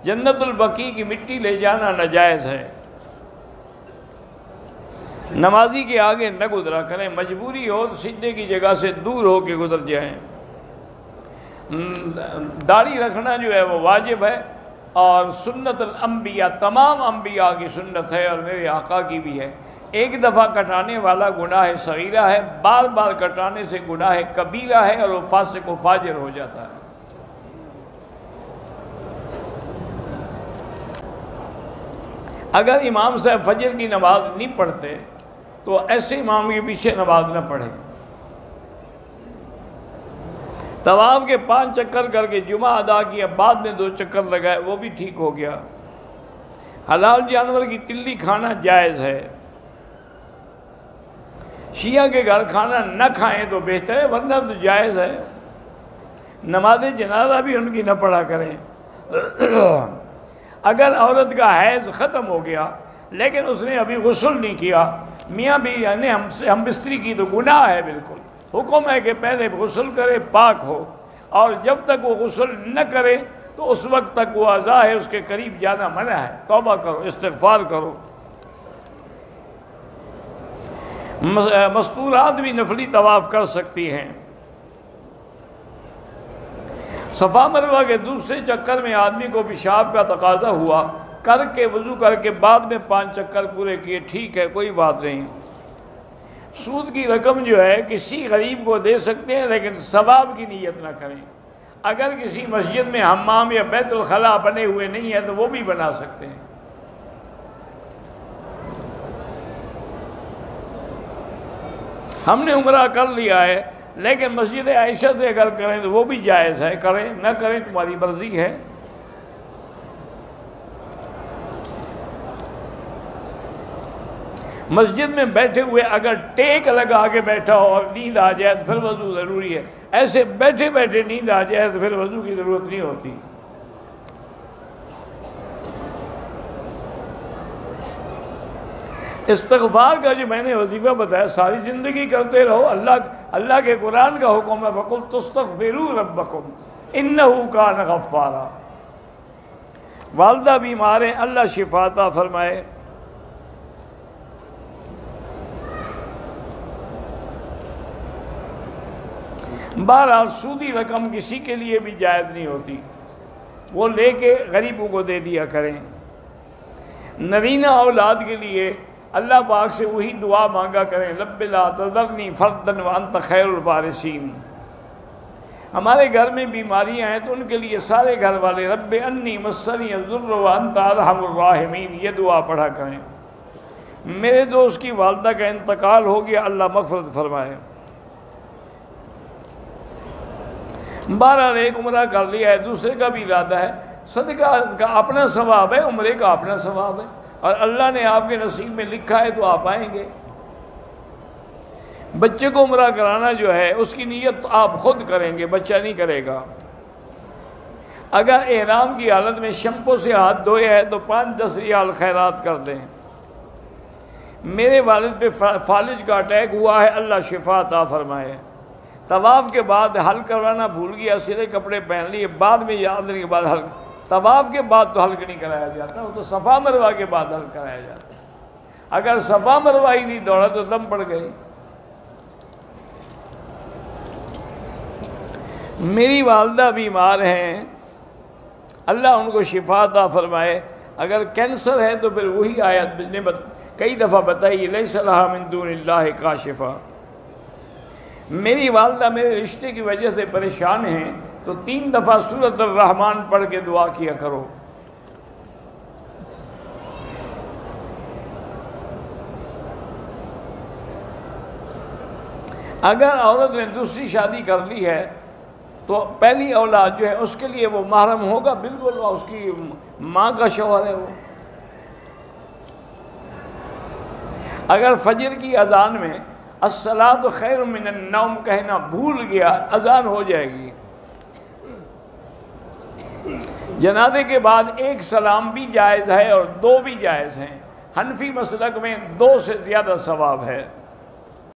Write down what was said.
جنت البقیع کی مٹی لے جانا ناجائز ہے۔ نمازی کے آگے نہ گزرا کریں، مجبوری ہو تو سجدے کی جگہ سے دور ہو کے گزر جائیں۔ داڑھی رکھنا جو ہے وہ واجب ہے، اور سنت الانبیاء تمام انبیاء کی سنت ہے، اور میرے آقا کی بھی ہے۔ ایک دفعہ کٹانے والا گناہ صغیرہ ہے، بار بار کٹانے سے گناہ کبیرہ ہے، اور وہ فاسق و فاجر ہو جاتا ہے۔ اگر امام صاحب فجر کی نماز نہیں پڑھتے تو ایسے امام کے پیچھے نماز نہ پڑھیں۔ طواف کے 5 چکر کر کے جمعہ ادا کیا، بعد میں 2 چکر لگائے، وہ بھی ٹھیک ہو گیا۔ حلال جانور کی تلی کھانا جائز ہے۔ شیعہ کے گھر کھانا نہ کھائیں تو بہتر ہے، ورنہ تو جائز ہے۔ نماز جنازہ بھی ان کی نہ پڑھا کریں۔ اگر عورت کا حیض ختم ہو گیا لیکن اس نے ابھی غسل نہیں کیا، میاں بھی یعنی ہم بستری کی، تو گناہ ہے بالکل۔ حکم ہے کہ پہلے غسل کرے، پاک ہو، اور جب تک وہ غسل نہ کرے تو اس وقت تک وہ عزا ہے، اس کے قریب جانا منع ہے۔ توبہ کرو، استغفار کرو۔ مستورات بھی نفلی طواف کر سکتی ہیں۔ صفا مروہ کے دوسرے چکر میں آدمی کو پیشاب کا تقاضا ہوا، کر کے وضو کر کے بعد میں 5 چکر پورے کیے، ٹھیک ہے، کوئی بات نہیں۔ سود کی رقم جو ہے کسی غریب کو دے سکتے ہیں، لیکن ثواب کی نیت نہ کریں۔ اگر کسی مسجد میں حمام یا بیت الخلاء بنے ہوئے نہیں ہیں تو وہ بھی بنا سکتے ہیں۔ ہم نے عمرہ کر لیا ہے، لیکن مسجد عائشہ سے اگر کریں تو وہ بھی جائز ہے، کریں نہ کریں تمہاری مرضی ہے۔ مسجد میں بیٹھے ہوئے اگر ٹیک لگا کے بیٹھا ہو اور نیند آ جائے تو پھر وضو ضروری ہے، ایسے بیٹھے بیٹھے نیند آ جائے تو پھر وضو کی ضرورت نہیں ہوتی۔ استغفار کا جو میں نے وظیفہ بتایا ساری زندگی کرتے رہو۔ اللہ کے قرآن کا حکم ہے فَقُلْ تُسْتَغْفِرُوا رَبَّكُمْ إِنَّهُ كَانَ غَفَّارًا۔ والدہ بیمار ہیں، اللہ شفا عطا فرمائے۔ بہرحال سودی رقم کسی کے لیے بھی جائز نہیں ہوتی، وہ لے کے غریبوں کو دے دیا کریں۔ نرینہ اولاد کے لیے اللہ پاک سے وہی دعا مانگا کریں، رب لا تذرنی فردا وانت خیر الوارثین۔ ہمارے گھر میں بیماریاں ہیں تو ان کے لیے سارے گھر والے رب انی مسنی الضر وانت ارحم الراحمین یہ دعا پڑھا کریں۔ میرے دوست کی والدہ کا انتقال ہو گیا، اللہ مغفرت فرمائے۔ بہرحال ایک عمرہ کر لیا ہے، دوسرے کا بھی ارادہ ہے، صدقہ کا اپنا ثواب ہے، عمرے کا اپنا ثواب ہے، اور اللہ نے آپ کے نصیب میں لکھا ہے تو آپ آئیں گے۔ بچے کو عمرہ کرانا جو ہے اس کی نیت آپ خود کریں گے، بچہ نہیں کرے گا۔ اگر احرام کی حالت میں شیمپو سے ہاتھ دھوئے ہے تو 5-10 ریال خیرات کر دیں۔ میرے والد پہ فالج کا اٹیک ہوا ہے، اللہ شفا عطا فرمائے۔ طواف کے بعد حل کروانا بھول گیا، سرے کپڑے پہن لیے، بعد میں یاد نہیں کے بعد حل، طواف کے بعد تو حلق نہیں کرایا جاتا، وہ تو صفا مروہ کے بعد حل کرایا جاتا ہے۔ اگر صفا مروہ ہی نہیں دوڑا تو دم پڑ گئی۔ میری والدہ بیمار ہیں، اللہ ان کو شفا عطا فرمائے۔ اگر کینسر ہے تو پھر وہی آیت نے کئی دفعہ بتائی، لیس لہا من دون اللہ کاشفہ۔ میری والدہ میرے رشتے کی وجہ سے پریشان ہیں تو 3 دفعہ سورۃ الرحمن پڑھ کے دعا کیا کرو۔ اگر عورت نے دوسری شادی کر لی ہے تو پہلی اولاد جو ہے اس کے لیے وہ محرم ہوگا، بالکل اس کی ماں کا شوہر ہے وہ۔ اگر فجر کی اذان میں الصلاۃ خیر من النوم کہنا بھول گیا، اذان ہو جائے گی۔ جنازے کے بعد 1 سلام بھی جائز ہے اور 2 بھی جائز ہیں۔ حنفی مسلک میں 2 سے زیادہ ثواب ہے۔